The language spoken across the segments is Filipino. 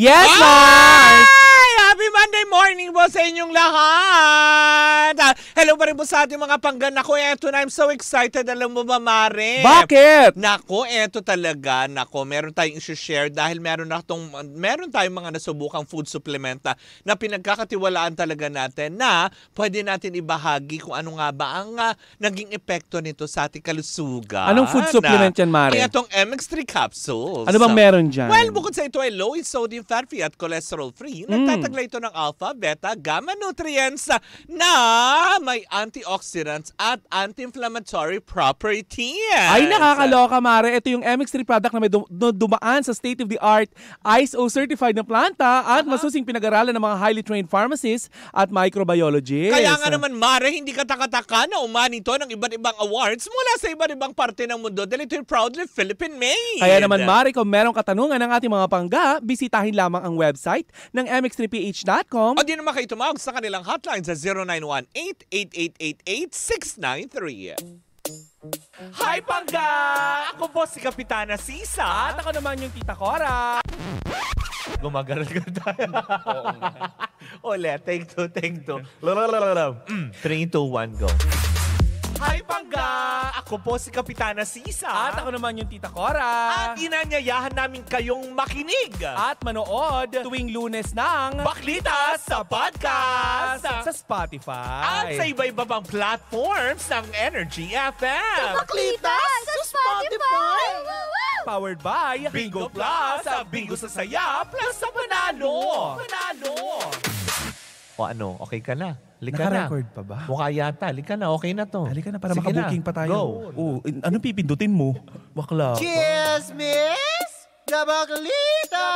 Yes, Mars! Happy Monday morning po sa inyong lahat! Hello pa rin po sa ating mga panggan. Nako, eto na. I'm so excited. Alam mo ba, Mare? Bakit? Nako, eto talaga. Nako, meron tayong isi-share dahil meron tayong mga nasubukang food supplement na pinagkakatiwalaan talaga natin na pwede natin ibahagi kung ano nga ba ang naging epekto nito sa ating kalusugan. Anong food supplement yan, Mare? Itong MX3 capsules. Ano bang meron dyan? Well, bukod sa ito ay low in sodium, fat free at cholesterol free. Nagtataglay ito ng alpha, beta, gamma nutrients na may antioxidants at anti-inflammatory properties. Ay, nakakaloka, Mare. Ito yung MX3 product na may dumaan sa state-of-the-art ISO-certified na planta at masusing pinag-aralan ng mga highly trained pharmacists at microbiologists. Kaya nga naman, Mare, hindi ka taka-taka na umani ito ng iba't ibang awards mula sa iba't ibang parte ng mundo dahil ito yung proudly Philippine-made. Kaya naman, Mare, kung merong katanungan ng ating mga pangga, bisitahin lamang ang website ng mx3ph.com o di naman kayo tumawag sa kanilang hotline sa 0918-8888-693. Hi, Pangga! Ako po si Kapitana Sisa. At ako naman yung Tita Cora. Gumagaral ka tayo. Ulit, take two. 3, 2, 1, go. Hi, Pangga! Ako po si Kapitana Sisa. At ako naman yung Tita Cora. At inanyayahan namin kayong makinig At manood tuwing Lunes ng Baklita sa podcast sa Spotify. at sa iba-iba pang platforms ng Energy FM. Baklita sa Spotify! Powered by Bingo Plus! Bingo sa saya, plus sa panalo! O ano, okay ka na? Lika na. Naka-record pa ba? Mukha yata. Lika na, okay na to. Halika na para Sige makabuking na. pa tayo. Go. Anong pipindutin mo? Bakla. Cheers, miss! The Baklita!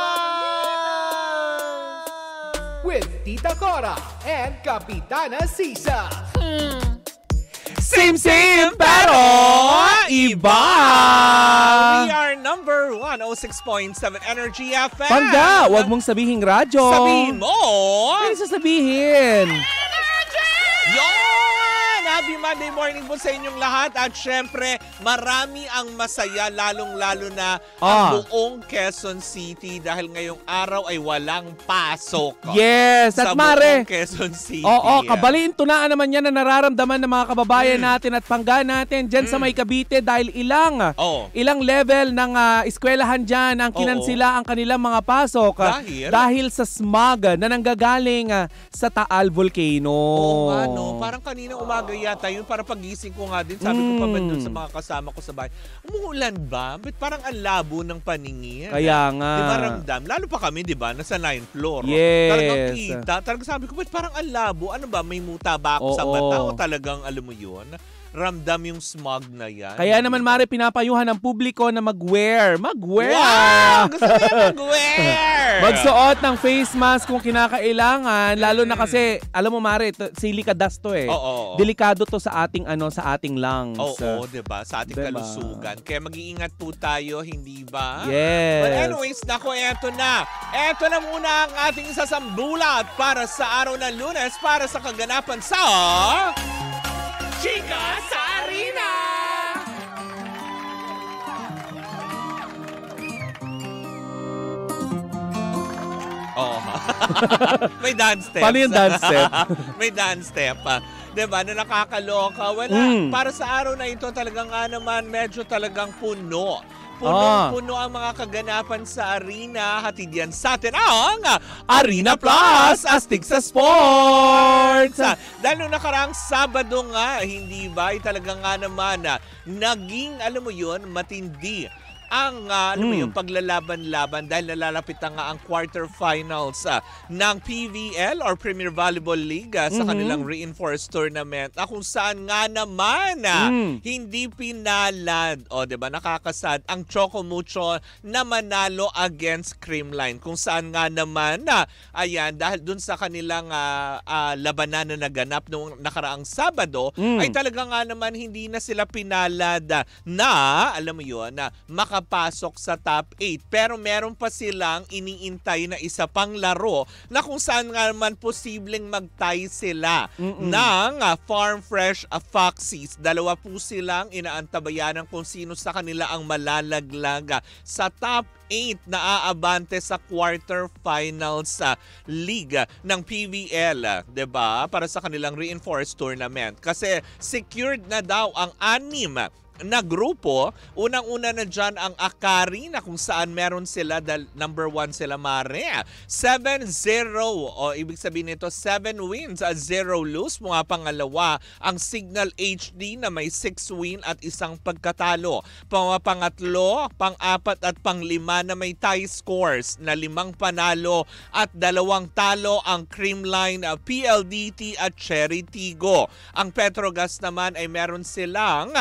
With Tita Cora and Kapitana Sisa. Same pero iba. We are number 106.7 Energy FM. Pangga, wag mong sabihing radyo. Sabihin mo. Ano sasabihin? Yon! Happy Monday morning po sa inyong lahat. At syempre, marami ang masaya, lalong-lalo na ang buong Quezon City dahil ngayong araw ay walang pasok. Yes, Sa at Mare. buong Quezon City. Oo, kabaliin-tunaan naman yan na nararamdaman ng mga kababayan natin at pangga natin dyan sa May Cavite dahil ilang level ng eskwelahan dyan ang kinansila ang kanilang mga pasok dahil sa smog na nanggagaling sa Taal Volcano. Oo nga, no? Parang kanina umaga yata yun, para pagising ko nga din, sabi ko pa ba dun sa mga kasama ko sa bahay, umuulan ba? Ba't parang ang labo ng paningin? Kaya nga. Di ba ramdam? Lalo pa kami, di ba? Nasa 9th floor. Yes. Talagang kita. Talagang sabi ko, ba't parang ang labo? Ano ba? May muta ba ako sa mata? O talagang, alam mo yun? Ramdam yung smog na yan. Kaya naman, Mare, pinapayuhan ng publiko na mag-wear. Wow! Gusto ko yan mag-wear! Magsuot ng face mask kung kinakailangan. Lalo na kasi, alam mo, Mare, silica dust to eh. Oo. Delikado to sa ating lungs. Oo, diba? Sa ating kalusugan. Kaya mag-iingat po tayo, hindi ba? Yes. But anyways, nako, eto na. Eto na muna ang ating sasambulat para sa araw ng Lunes para sa kaganapan sa Chika sa Arena! Oh. May dance step. Paano yung dance step? May dance step. Diba? Na nakakaloka. Wala. Para sa araw na ito talagang naman medyo talagang puno. Punong-puno ang mga kaganapan sa arena. Hatid yan sa atin ang Arena Plus, astig sa sports! Dahil nung nakaraang Sabado nga, hindi ba, ay talagang nga naman naging, alam mo yun, matindi ang yung paglalaban-laban dahil nalalapit na nga ang quarterfinals ng PVL or Premier Volleyball League sa kanilang reinforced tournament kung saan nga naman hindi pinalad o diba nakakasad ang Choco Mucho na manalo against Creamline kung saan nga naman ayan dahil dun sa kanilang labanan na naganap nung nakaraang Sabado ay talaga nga naman hindi na sila pinalad na alam mo yun na makapasok sa top 8. Pero meron pa silang iniintay na isa pang laro na kung saan nga man posibleng mag-tie sila ng Farm Fresh Foxies. Dalawa po silang inaantabayanan kung sino sa kanila ang malalaglag sa top 8 na aabante sa quarterfinals sa league ng PVL, 'di ba? Para sa kanilang reinforced tournament. Kasi secured na daw ang 6 na grupo. Unang-una na dyan ang Akari na kung saan meron sila, number 1 sila Mare. 7-0 o ibig sabihin nito 7 wins at 0 lose. Mga pangalawa ang Signal HD na may 6 win at 1 pagkatalo. Pangatlo, pang-4 at pang-5 na may tie scores na 5 panalo at 2 talo ang Creamline, PLDT at Cherry Tigo. Ang Petrogas naman ay meron silang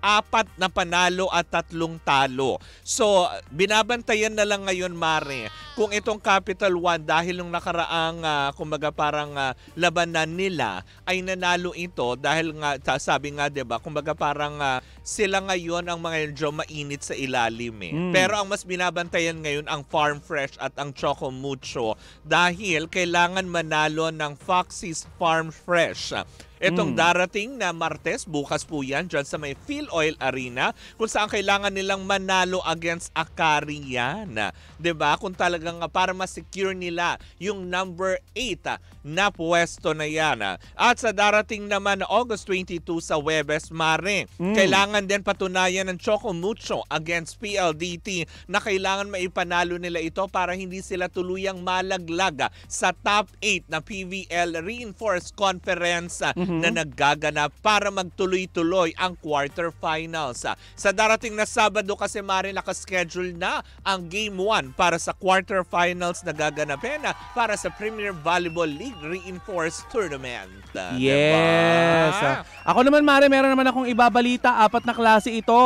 4 na panalo at 3 talo. So, binabantayan na lang ngayon, Mare, kung itong Capital One dahil nung nakaraang, kumbaga parang labanan nila ay nanalo ito dahil nga, sabi nga, diba, kumbaga parang sila ngayon ang mga medyo mainit sa ilalim Pero ang mas binabantayan ngayon ang Farm Fresh at ang Choco Mucho dahil kailangan manalo ng Foxy's Farm Fresh. Itong darating na Martes, bukas po yan, dyan sa may Phil Oil Arena, kung saan kailangan nilang manalo against Akari yan. 'Di ba? Kung talagang para ma-secure nila yung number 8 na pwesto na yan. At sa darating naman na August 22 sa Webes, Mare, kailangan din patunayan ng Choco Mucho against PLDT na kailangan maipanalo nila ito para hindi sila tuluyang malaglag sa top 8 na PVL Reinforced Conference na naggaganap para magtuloy-tuloy ang quarterfinals. Sa darating na Sabado kasi, Mare, nakaschedule na ang Game 1 para sa quarterfinals na gaganapin para sa Premier Volleyball League Reinforced Tournament. Yes. Diba? Ako naman, Mare, meron naman akong ibabalita. 4 na klase ito.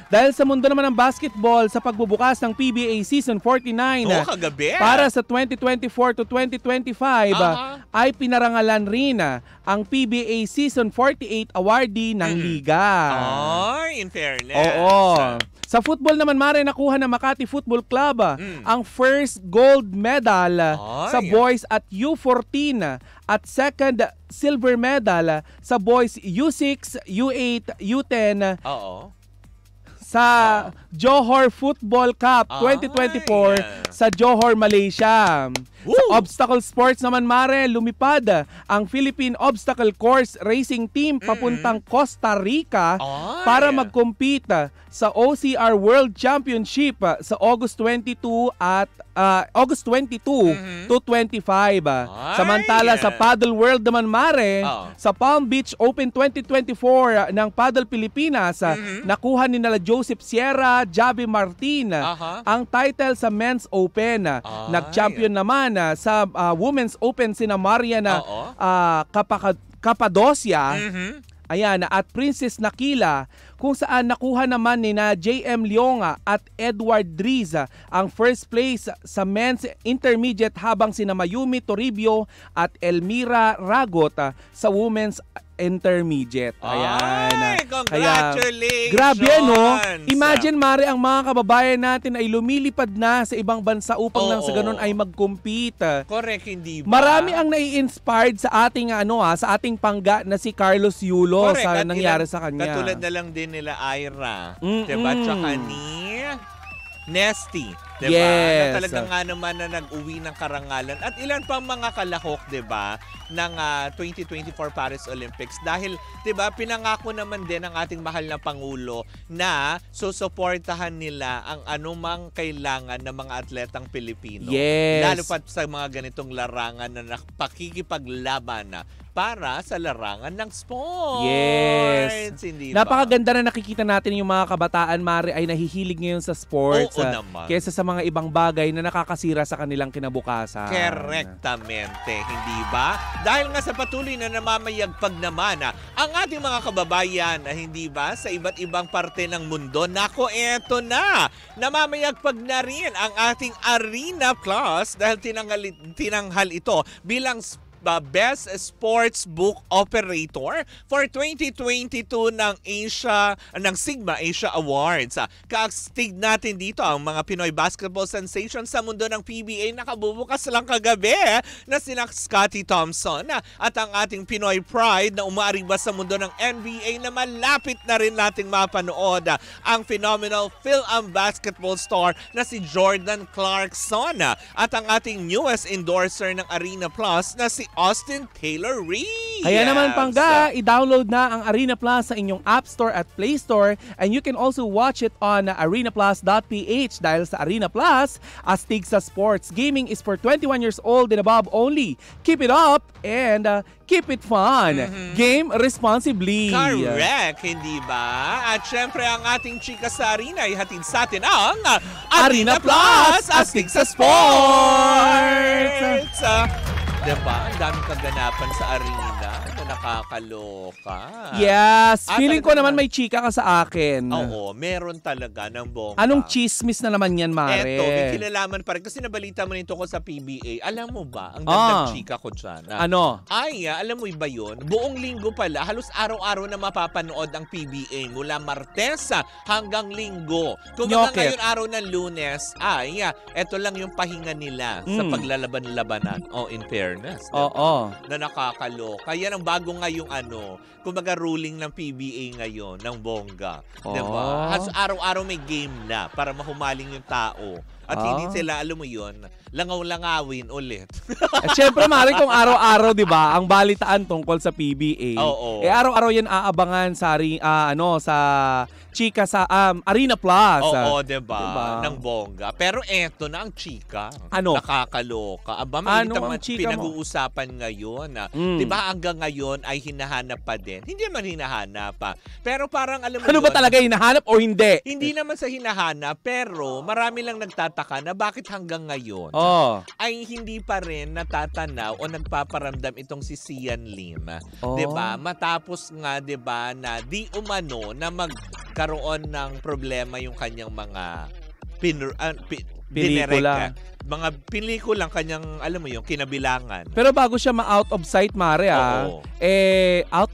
Dahil sa mundo naman ng basketball sa pagbubukas ng PBA Season 49 kagabi. para sa 2024 to 2025 ay pinarangalan rin ang PBA Season 48 awardee ng liga. In fairness. Oo. Sa football naman, Mare, nakuha ng Makati Football Club ang first gold medal sa boys at U14 at second silver medal sa boys U6, U8, U10 sa Johor Football Cup 2024 sa Johor, Malaysia. Sa obstacle sports naman, Mare, lumipad ang Philippine Obstacle Course Racing Team papuntang Costa Rica para mag-compete sa OCR World Championship sa August 22 at August 22 to 25. Samantala sa Paddle World naman, Mare, sa Palm Beach Open 2024 ng Paddle Pilipinas, nakuha ni nila Joseph Sierra, Javi Martin ang title sa Men's Open. Nag-champion naman sa Women's Open sina Mariana Capadocia Ayan, at Princess Nakila, kung saan nakuha naman ni na JM Leonga at Edward Driza ang first place sa men's intermediate, habang sina Mayumi Toribio at Elmira Ragot sa women's intermediate. Ayan. Ay, congratulations! Kaya, grabe, no? Imagine, Mari, ang mga kababayan natin ay lumilipad na sa ibang bansa upang lang sa ganun ay mag-compete. Correct, hindi ba? Marami ang nai-inspired sa ating sa ating pangga na si Carlos Yulo. Correct, sa nangyari sa kanya. Katulad na lang din nila Ira. Diba? Tsaka ni Nesty. Diba? Yes. Na talagang nga naman na nag-uwi ng karangalan. At ilan pang mga kalahok, diba, ng 2024 Paris Olympics. Dahil, diba, pinangako naman din ng ating mahal na Pangulo na susuportahan nila ang anumang kailangan ng mga atletang Pilipino. Yes. Lalo pa sa mga ganitong larangan na pakikipaglaban para sa larangan ng sports. Yes. Hindi ba? Napakaganda na nakikita natin yung mga kabataan, Mari, ay nahihilig ngayon sa sports. Oo naman. Kesa sa mga ibang bagay na nakakasira sa kanilang kinabukasan. Correctamente, hindi ba? Dahil nga sa patuloy na namamayagpag naman ang ating mga kababayan, hindi ba, sa iba't ibang parte ng mundo. Nako, eto na! Namamayagpag na rin ang ating Arena Plus dahil tinanghal ito bilang Best Sports Book Operator for 2022 ng Sigma Asia Awards. Kaastig natin dito ang mga Pinoy basketball sensation sa mundo ng PBA. Nakabubukas lang kagabi na sina Scottie Thompson at ang ating Pinoy Pride na umaariba sa mundo ng NBA na malapit na rin nating mapanood ang phenomenal film basketball star na si Jordan Clarkson at ang ating newest endorser ng Arena Plus na si Austin Taylor Reeves. Kaya naman Pangga, i-download na ang Arena Plus sa inyong App Store at Play Store and you can also watch it on arenaplus.ph dahil sa Arena Plus, astig sa sports. Gaming is for 21 years old and above only. Keep it up and keep it fun. Game responsibly. Correct, hindi ba? At syempre ang ating chika sa Arena ay hatid sa atin ang Arena Plus, astig sa sports! Diba? Ang daming kaganapan sa Arena na nakakaloka. Yes. Feeling ko naman may chika ka sa akin. Oo, meron talaga ng bongga. Anong chismis na naman yan, Mare? Eto, may kinalaman pa rin. Kasi nabalita mo nito ko sa PBA. Alam mo ba, ang dagdag chika ko dyan. Ano? Ay, alam mo ba yun? Buong linggo pala, halos araw-araw na mapapanood ang PBA mula Martes hanggang Linggo. Kung ngayon araw ng Lunes, ay, eto lang yung pahinga nila sa paglalaban-labanan. Oh, in fairness. Oo. Na nakakaloka. Yan ang bago ngayong kumbaga ruling ng PBA ngayon, ng bongga. Diba? Araw-araw may game na para mahumaling yung tao. At hindi sila, alam mo yun, langaw-langawin ulit. At syempre, Mari, kung araw-araw, di ba, ang balitaan tungkol sa PBA, araw-araw yan aabangan sa, sa chika sa Arena Plus. Oo, diba? Ng bongga. Pero eto na ang chika. Nakakaloka. Aba, may pinag-uusapan ngayon. Diba hanggang ngayon ay hinahanap pa din? Hindi naman hinahanap pa. Pero parang alam mo ba talaga hinahanap o hindi? Hindi naman sa hinahanap, pero marami lang nagtataka na bakit hanggang ngayon ay hindi pa rin natatanaw o nagpaparamdam itong si Sian Lim. Diba? Matapos nga, diba, na di umano na magkaroon ng problema yung kanyang mga pelikula. Mga pelikulang kanyang, alam mo yung kinabilangan. Pero bago siya ma-out of sight, Mare, out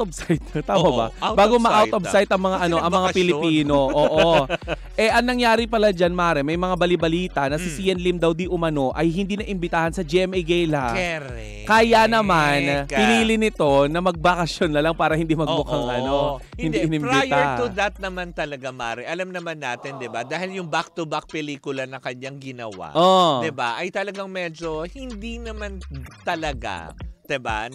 of sight, tama ba? Bago ma-out of sight ang mga ang mga Pilipino. Ang nangyari pala diyan, Mare, may mga balibalita na si Sian Lim daw di umano ay hindi na imbitahan sa GMA Gala. Kaya naman, pinili nito na magbakasyon na lang para hindi magmukhang hindi inimbita. Prior to that naman talaga, Mare, alam naman natin, 'di ba? Dahil yung back-to-back pelikula na kanyang ginawa, 'di ba? Ay talagang medyo hindi naman talaga, 'di ba?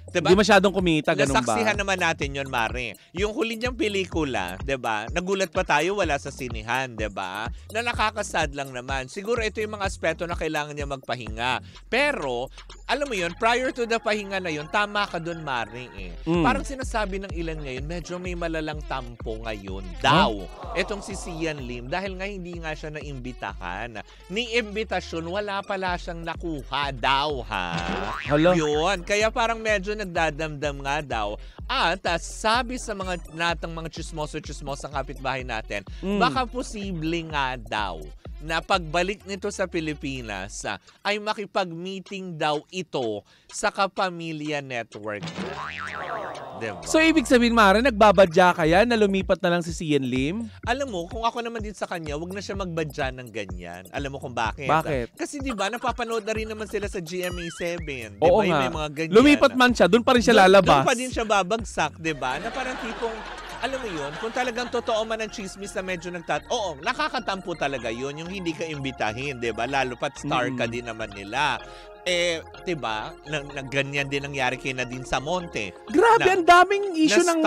Hindi masyadong kumita, ganun ba? Nasaksihan naman natin 'yon, Mare. Yung huli niyang pelikula, 'di ba? Nagulat pa tayo wala sa sinihan, 'di ba? Na nakakasad lang naman. Siguro ito yung mga aspeto na kailangan niya magpahinga. Pero alam mo 'yon, prior to the pahinga na 'yon, tama ka doon, Mare. Parang sinasabi ng ilan ngayon, medyo may malalang tampo ngayon daw. Etong si Sian Lim dahil nga hindi nga siya naimbitahan. Ni imbitasyon wala pala siyang nakuha daw, ha. Yun. Kaya parang medyo nagdadamdam nga daw. At sabi sa mga chismoso-chismosang kapitbahay natin, baka posible nga daw na pagbalik nito sa Pilipinas ay makipag-meeting daw ito sa Kapamilya Network. Diba? So, ibig sabihin, Mare, nagbabadya kaya na lumipat na lang si Sian Lim? Alam mo, kung ako naman din sa kanya, wag na siya magbadya ng ganyan. Alam mo kung bakit? Bakit? Kasi diba, napapanood na rin naman sila sa GMA7. Diba? Oo nga. May mga ganyan. Lumipat man siya, doon pa rin siya lalabas. Doon pa din siya babagsak, diba? Na parang tipong, alam mo yun, kung talagang totoo man ang chismis na medyo nakakatampo talaga yun, yung hindi ka imbitahin, diba? Lalo pat star ka din naman nila. Diba, ganyan din nangyari kay Nadine Samonte. Grabe, ang daming issue ng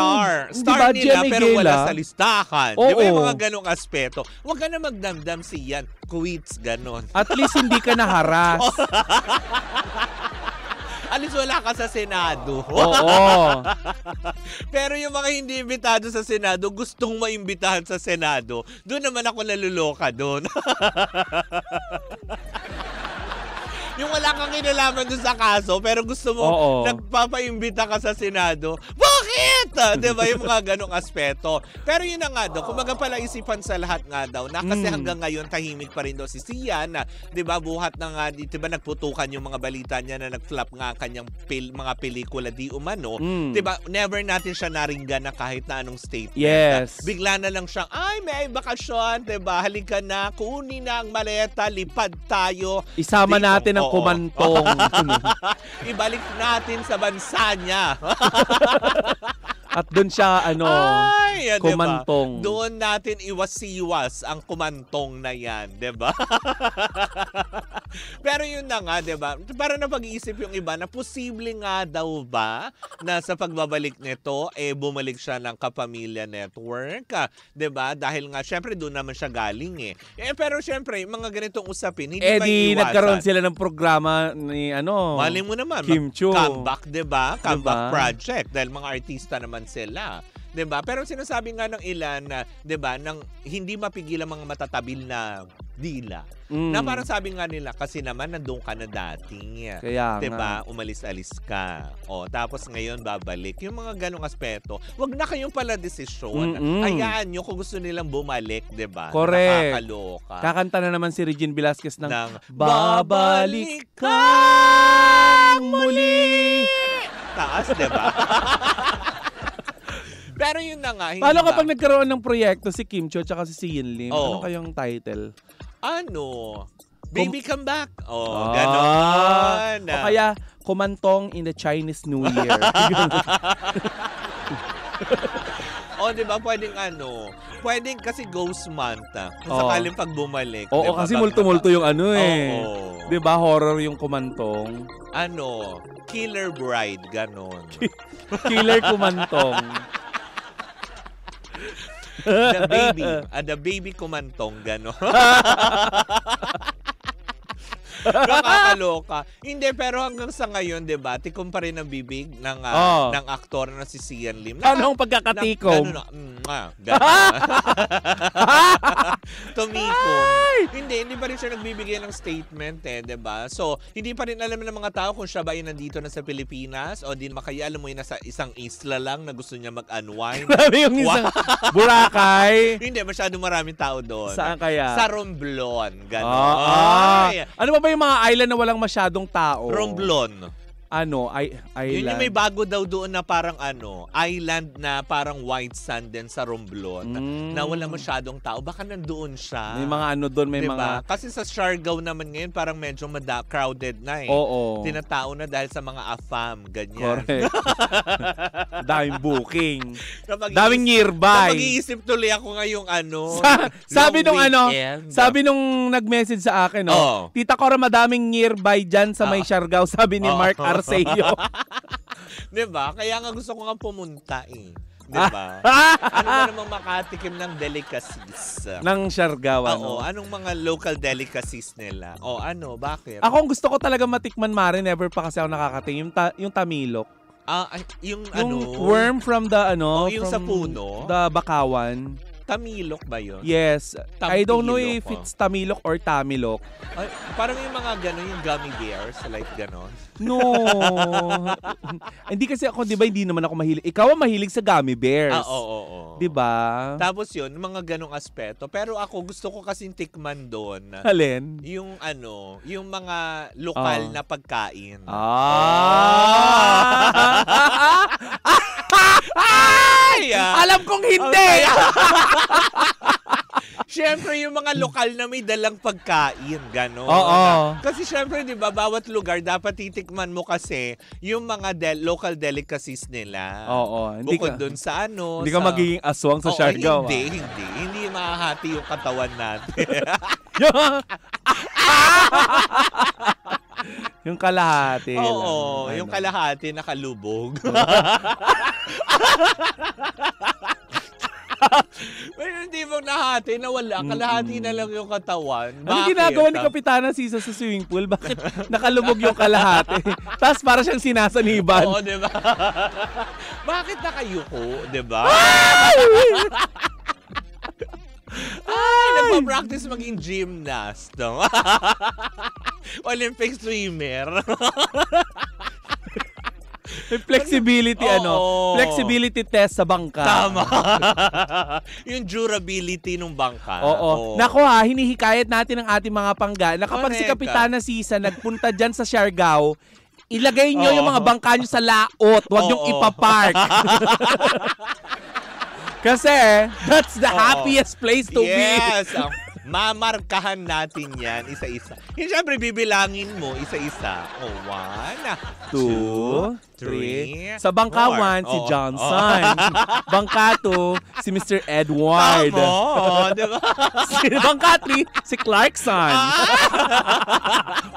star nila, GMA pero Gala. wala sa listahan. Di ba yung mga ganong aspeto? Huwag ka na magdamdam siyan. Quits, ganon. At least hindi ka naharas. Alis wala ka sa Senado. Oo. Pero yung mga hindi imbitado sa Senado, gustong maimbitahan sa Senado, doon naman ako naluloka doon. Yung wala kang kinalaman doon sa kaso, pero gusto mo, nagpapaimbita ka sa Senado. Bakit? Bakit? Di ba? Yung mga ganong aspeto. Pero yun na nga daw, kumaga pala isipan sa lahat nga daw na kasi hanggang ngayon tahimik pa rin daw si Sian. Di ba? Buhat na nga, di ba nagputukan yung mga balita niya na nag-flop nga kanyang mga pelikula di umano. Di ba? Never natin siya naringgan na kahit na anong statement. Yes. Bigla na lang siyang, ay, may bakasyon, di ba? Halika na, kunin na ang maleta, lipad tayo. Isama natin ang kumantong. Ibalik natin sa bansa niya. At doon siya, kumantong. Diba? Doon natin iwas-iwas ang kumantong na yan, diba? Pero yun na nga, diba? Para na pag-iisip yung iba na posible nga daw ba na sa pagbabalik nito, bumalik siya ng Kapamilya Network, diba? Dahil nga, syempre, doon naman siya galing pero syempre, mga ganitong usapin, hindi di maiiwasan. nagkaroon sila ng programa ni, Mali mo naman, Kim Chiu. Comeback, diba? Comeback project. Dahil mga artista naman sila. 'Di ba? Pero sinasabi nga ng ilan na 'di ba, nang hindi mapigil ang mga matatabil na dila. Na parang sabi nga nila kasi naman nandoon ka na dating. Kaya 'di ba? Umalis-alis ka. Tapos ngayon babalik. Yung mga ganong aspeto, wag na kayong pala desisyon. Hayaan nyo kung gusto nilang bumalik, 'di ba? Correct. Nakakaloka. Kakanta na naman si Regine Velasquez ng Babalik ka muli. Taas, 'di ba? Pero yun na nga, hindi paano ba? kapag nagkaroon ng proyekto si Kim Chiu at si Sian Lim? Ano kayong title? Baby Come Back. Ganon. O kaya, kumantong in the Chinese New Year. Di ba? Pwedeng kasi ghost month. Kung sakaling pag bumalik. Oo, diba? kasi multo-multo yung Di ba? Horror yung kumantong. Killer Bride, ganon. Killer kumantong. The baby kumantong, gano'n. Nakakaloka. Hindi, pero hanggang sa ngayon, diba, tikom pa rin ang bibig ng aktor na si Sian Lim. Anong pagkakatikom? Tumikom. Hindi pa rin siya nagbibigay ng statement, diba? So, hindi pa rin alam ng mga tao kung siya ba ay nandito na sa Pilipinas o din makaya, alam mo yun, nasa isang isla lang na gusto niya mag-unwind. Yung isang Boracay. Hindi, masyado maraming tao doon. Saan kaya? Sa Romblon. Gano'n. Ano ba yung mga island na walang masyadong tao? Romblon. Island. Yun yung may bago daw doon na parang island na parang white sand din sa Romblon na wala masyadong tao. Baka nandoon siya. May mga doon, may diba? mga... Kasi sa Siargao naman ngayon parang medyo crowded na Oo. Tinatao na dahil sa mga AFAM, ganyan. Correct. Daming booking. Daming nearby. Kapag-iisip tuloy ako ngayong sabi nung nag-message sa akin, Tita Cora, madaming nearby dyan sa may Siargao, sabi ni Mark Arceo. Diba? Kaya nga gusto ko nga pumunta Diba? Ano ba namang makatikim ng delicacies? Ng Siargao, anong mga local delicacies nila? Bakit? Ako gusto ko talaga matikman, Mare. Never pa kasi ako nakakatingin. Yung tamilok. Yung worm from the yung from sa puno? The Bakawan. Tamilok ba yun? Yes. I don't know if it's tamilok or tamilok. Ay, parang yung mga gano'n, yung gummy bears, like gano'n. No. Hindi kasi ako, di ba, hindi naman ako mahilig. Ikaw ang mahilig sa gummy bears. Oo. Di ba? Tapos yun, mga ganong aspeto. Pero ako, gusto ko kasing tikman doon. Alin? Yung yung mga lokal na pagkain. Alam kong hindi! Siyempre, yung mga lokal na may dalang pagkain, gano'n. Kasi siyempre, di ba, bawat lugar, dapat titikman mo kasi yung mga local delicacies nila. Bukod dun sa Hindi ka magiging aswang sa Siargao. Hindi mahahati yung katawan natin. Yung kalahati. Yung kalahati nakalubog. Pero hindi mo nahati, nawala. Kalahati na lang yung katawan. Ano ginagawa ni Kapitana Sisa sa swimming pool? Bakit nakalubog yung kalahati? Tapos para siyang sinasaniban. Oo, di ba? Bakit nakayuko, di ba? Nagpa-practice maging gymnast. Olympic swimmer. May flexibility, flexibility test sa bangka. Tama. Yung durability ng bangka. Oo. Nako hinihikayat natin ang ating mga pangga na kapag si Kapitana Sisa nagpunta dyan sa Siargao, ilagay nyo yung mga bangka nyo sa laot. Huwag nyong ipapark. Kasi that's the happiest place to be. Yes. Mamarkahan natin yan isa-isa. Siyempre, bibilangin mo isa-isa. 1, 2, 3. Sa bangka 1, si Johnson. Bangka 2, si Mr. Edward. Diba? Bangka 3, si Clarkson.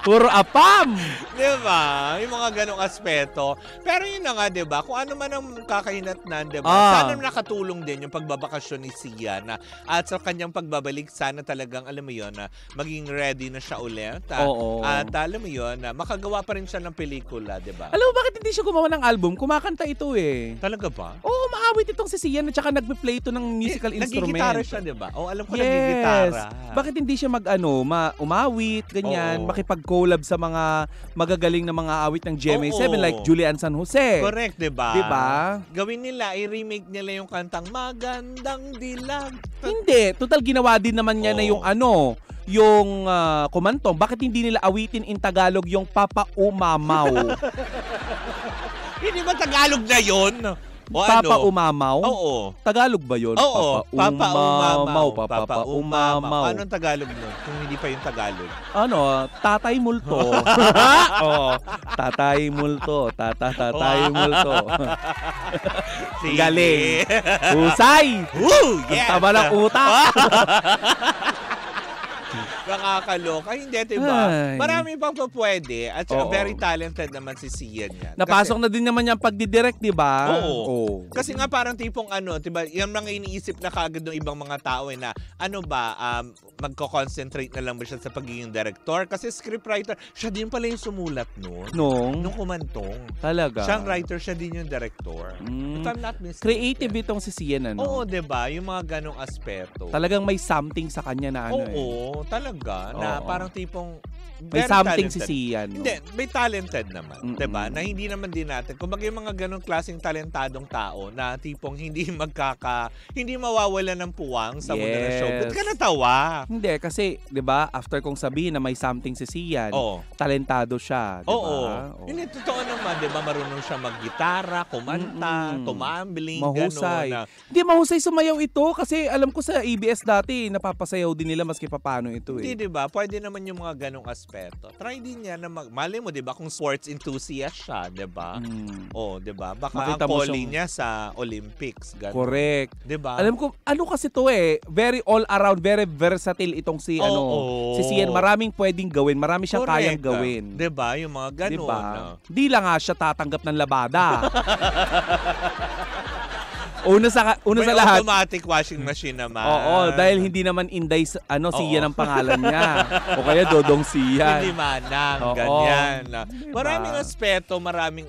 Puro apam. Diba? Yung mga ganong aspeto. Pero yun na nga, diba? Kung ano man ang kakahinatnan, diba? Sana nakatulong din yung pagbabakasyon ni Sian at sa kanyang pagbabalik, sana talagang, alam mo yun, maging ready na siya ulit. At alam mo yun, makagawa pa rin siya ng pelikula, diba? Alam mo, bakit hindi siya gumawa ng album? Kumakanta ito eh. Talaga ba? Oo, maawit itong si Sian at saka nagpe-play ito ng musical instrument. Nagigitara siya, diba? Alam ko nagigitara. Bakit hindi siya umawit, ganyan, makipag-collab sa mga magagaling na mga awit ng GMA7 like Julian San Jose. Correct, diba? Diba? Gawin nila, i-remake nila yung kantang Magandang Dilag. Hindi. Total, ginawa din naman niya na yung yung kumantong. Bakit hindi nila awitin in Tagalog yung Papa Umamaw? Hindi ba Tagalog na yun? Papa Umamaw? Oo. Tagalog ba yun? Oo. Papa Umamaw. Papa Umamaw. Anong Tagalog nun? Kung hindi pa yung Tagalog. Tatay multo. Tatay multo. Tatay multo. Galing. Husay. Yes. Tama ng utak. Nakakaloka. Hindi, diba? Marami pang pwede. At very talented naman si Sian yan. Napasok na din naman yung pagdidirect, diba? Oo. Kasi nga parang tipong diba, yung mga iniisip na kagad ng ibang mga tao na magko-concentrate na lang ba siya sa pagiging director? Kasi scriptwriter, siya din pala yung sumulat nun. Nung kumantong. Talaga? Siyang writer, siya din yung director. If I'm not mistaken. Creative itong si Sian, Oo, diba? Yung mga ganong aspeto. Talagang may something sa kanya na talaga. Na parang tipong may something si Sian. Hindi, may talented naman. Diba? Na hindi naman din natin. Kung yung mga ganong klaseng talentadong tao na tipong hindi mawawala ng puwang sa mundo ng show. Ba't ka natawa? Hindi, kasi, diba, after kong sabihin na may something si Sian, talentado siya. Diba? Hindi, totoo naman. Diba, marunong siya maggitara, kumanta, tumambling, mahusay. gano'n. Hindi, mahusay sumayaw ito kasi alam ko sa ABS dati, napapasayaw din nila maski paano ito eh. Hindi, diba? Pwede naman yung mga ganong aspeto. Try din niya na mali mo, diba? Kung sports enthusiast siya, diba? Diba? Baka makita ang calling niya sa Olympics. Ganun. Correct. Diba? Alam ko, kasi to very all around, very versatile itong si Sian. Maraming pwedeng gawin, marami siyang kayang gawin. Diba? Yung mga ganun. Diba? Di lang nga siya tatanggap ng labada. Una sa lahat. Automatic washing machine naman. Dahil hindi naman Inday Sian ang pangalan niya. O kaya Dodong Sian. Hindi manang, ganyan. Diba? Maraming aspeto, maraming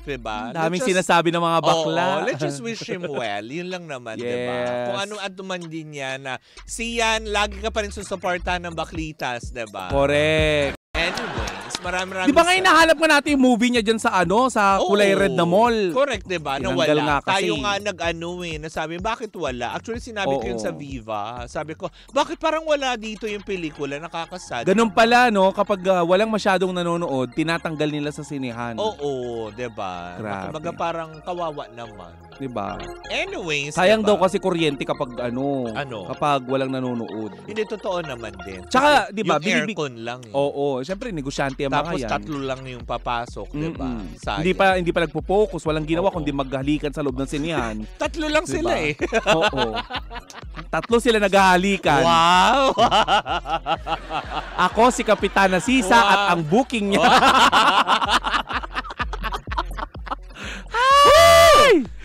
diba? Daming sinasabi ng mga bakla. Let's just wish him well. Yun lang naman, diba? Kung ano at man din niya na Sian, lagi ka pa rin susuportahan ng baklitas, diba? Correct. Anyways, marami-rami. Di ba nga hinahanap nga natin yung movie niya dyan sa sa kulay red na mall? Correct, diba? Na Tinanggal wala. nga kasi. Tayo nga nasabi, bakit wala? Actually, sinabi ko yun sa Viva. Sabi ko, bakit parang wala dito yung pelikula? Nakakasad. Ganun pala, kapag walang masyadong nanonood, tinatanggal nila sa sinehan. Oo, diba? Grabe. Kumbaga parang kawawa naman. Diba? Anyways, sayang diba? daw kasi kuryente kapag kapag walang nanonood. Hindi, totoo naman din. Tsaka, diba? Yung aircon lang. Oo, siyempre, negosyante ang mga yan. Tapos 3 lang yung papasok, diba? Hindi pa nagpo-focus, walang ginawa kundi maghalikan sa loob ng sinehan. 3 lang diba? Sila eh. Oo. 3 sila naghahalikan. Wow! Ako si Kapitana Sisa at ang booking niya.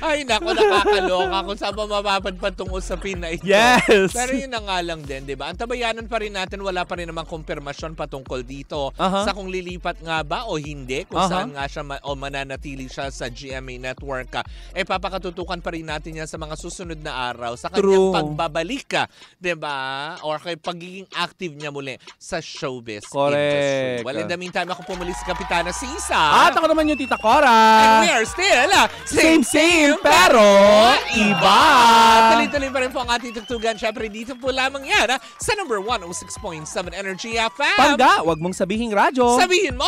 Ay, naku, nakakaloka kung saan ba mapapadpad tong usapin na ito. Yes! Pero yun na nga lang din, di ba? Antabayanan pa rin natin, wala pa rin namang kumpirmasyon patungkol dito sa kung lilipat nga ba o hindi, kung saan nga siya o mananatili siya sa GMA Network. Papakatutukan pa rin natin yan sa mga susunod na araw sa kanyang pagbabalik, di ba? Or kay pagiging active niya muli sa showbiz industry. Well, in the meantime, ako pumuli si Kapitana Sisa. At ako naman yung Tita Cora. And we are still same pero iba. Tuloy-tuloy pa rin po ang ating tugtugan. Siyempre, dito po lamang yan sa number 106.7 Energy FM. Pangga, wag mong sabihing radyo. Sabihin mo!